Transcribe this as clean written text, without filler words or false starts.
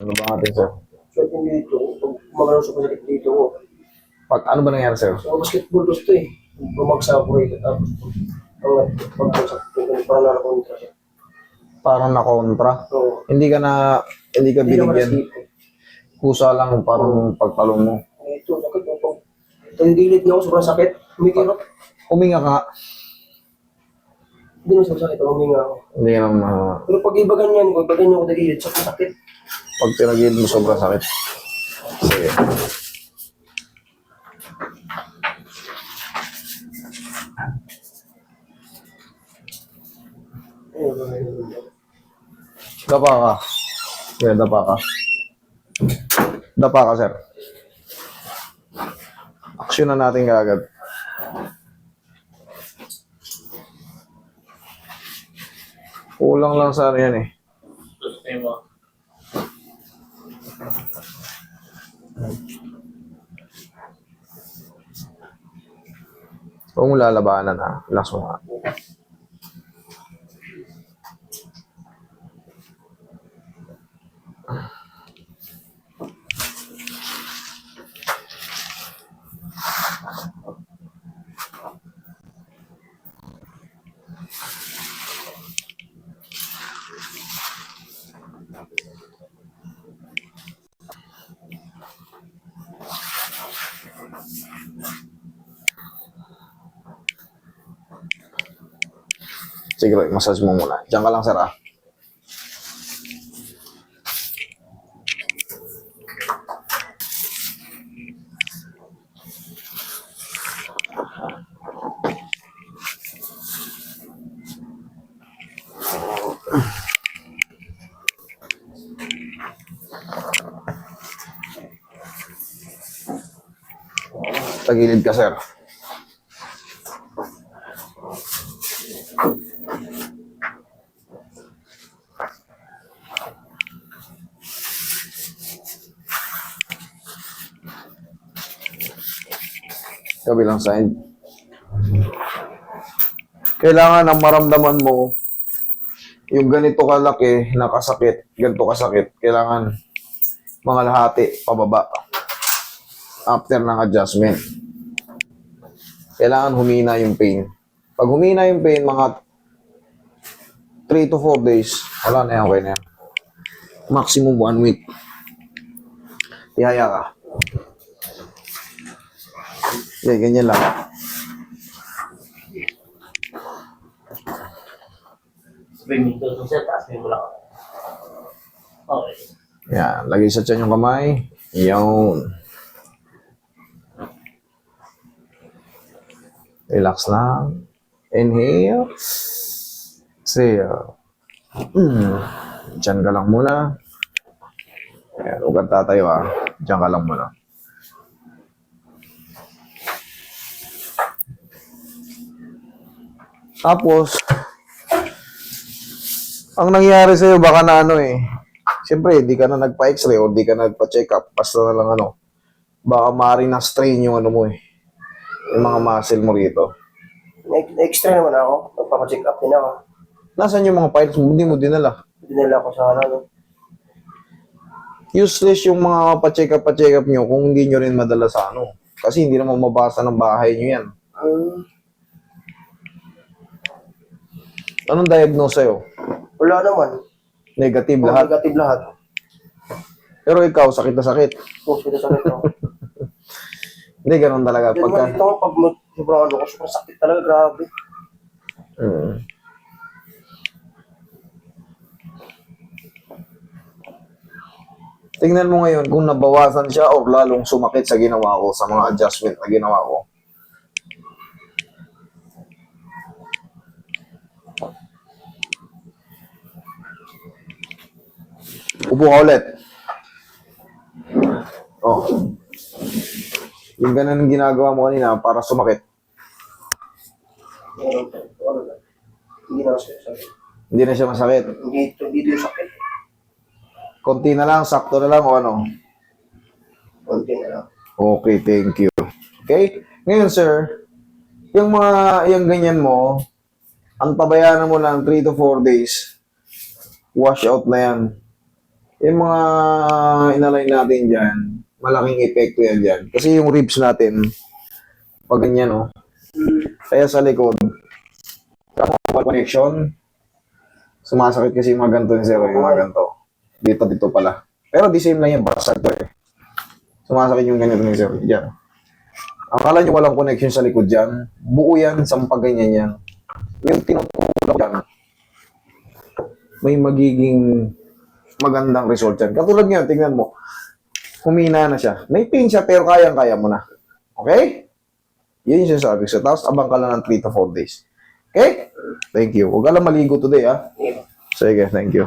Ano ba natin, sir? So, hindi dito. Pag kumagano sa sakit dito ko. Ano ba nangyari, sir? So, basketball gusto eh. Bumagsak ako rito. Tapos, pag-bagsak ko, parang nakakontra siya. Parang nakontra. So, Hindi ka hindi naman binigyan. nasipin. Kusa lang parang pagtalon mo. Ito, sakit mo po. Ito yung dilit niya ako, sobrang sakit. Humikirot. Huminga ka. Hindi naman sobrang sakit, huminga ako. Hindi ka naman, Pero pag iba ganyan ko dilit, sakit. pag tinagil mo, sobrang sakit. Sige. Dapa ka. Sige, dapa ka. Dapa ka, sir. Aksyon na natin kaagad. Kulang lang sa ano yan eh. Huwag mo lalabanan ha. Relax mo ha. Sige, Roy, massage mo muna. Diyan ka lang, sir, ah. Tagilid ka, sir. Kabilang side. Kailangan ang maramdaman mo yung ganito kalaki na kasakit, ganito kasakit, kailangan mga lahati pababa after ng adjustment. Kailangan humina yung pain. Pag humina yung pain, mga 3 to 4 days, wala na yan, okay na yan. Maximum 1 week. Tihaya ka. Okay, ganyan lang. Sabihin mo ito siya, taas mo lang. Okay. Yan, lagay sa tiyan yung kamay. Yun. Relax lang. Inhale. Exhale. Diyan ka lang muna. Ayan, huwag kang tatayo ah. Diyan ka lang muna. Tapos, ang nangyari sa'yo, baka na ano eh. Siyempre, di ka na nagpa-x-ray o di ka na nagpa-check up. Basta na lang ano. Baka maaaring na-strain yung ano mo eh. Yung mga muscle mo rito. Extra naman ako. Magpapacheck up din ako. Nasaan yung mga files mo? Hindi mo dinala. Dinala ko sa ano. Useless yung mga pa-check up nyo kung hindi nyo rin madala sa ano. Kasi hindi naman mabasa ng bahay nyo yan. Anong diagnose sa'yo? Wala naman. Negative lahat. Negative lahat. Pero ikaw, sakit na sakit. Hospital sakit ako. Hindi, ganun talaga. Hindi naman dito ako, pag sobrang ano ko, sobrang sakit talaga, grabe. Tingnan mo ngayon kung nabawasan siya o lalong sumakit sa ginawa ko, sa mga adjustment na ginawa ko. Upo ka ulit. Oh. Yung ganun ang ginagawa mo kanina para sumakit. Hindi na siya sakit. Hindi na siya masakit. Hindi yung sakit. Konti na lang, sakto na lang o ano. Konti na lang. Okay, thank you. Okay? Ngayon, sir, yung ganyan mo, ang pabayaan mo lang 3 to 4 days, wash out na yan. Yung mga inalign natin dyan, malaking epekto yan dyan. Kasi yung ribs natin, pag ganyan, oh. Kaya sa likod, connection, sumasakit kasi yung mga ganito ni Sir, yung mga ganito. Dito pala. Pero di same lang yan, basag to eh. Sumasakit yung ganito ni Sir, dyan. Akala nyo walang connection sa likod dyan, buo yan, sampag ganyan yan. Yung tinutulak dyan, may magiging magandang result yan. Katulad ngayon, tingnan mo, humina na siya. May pain siya, pero kayang-kaya mo na. Okay? Yun yung sinasabi ko. Tapos abang ka lang ng 3 to 4 days. Okay? Thank you. Huwag ka lang maligo today, ha? Sige, thank you.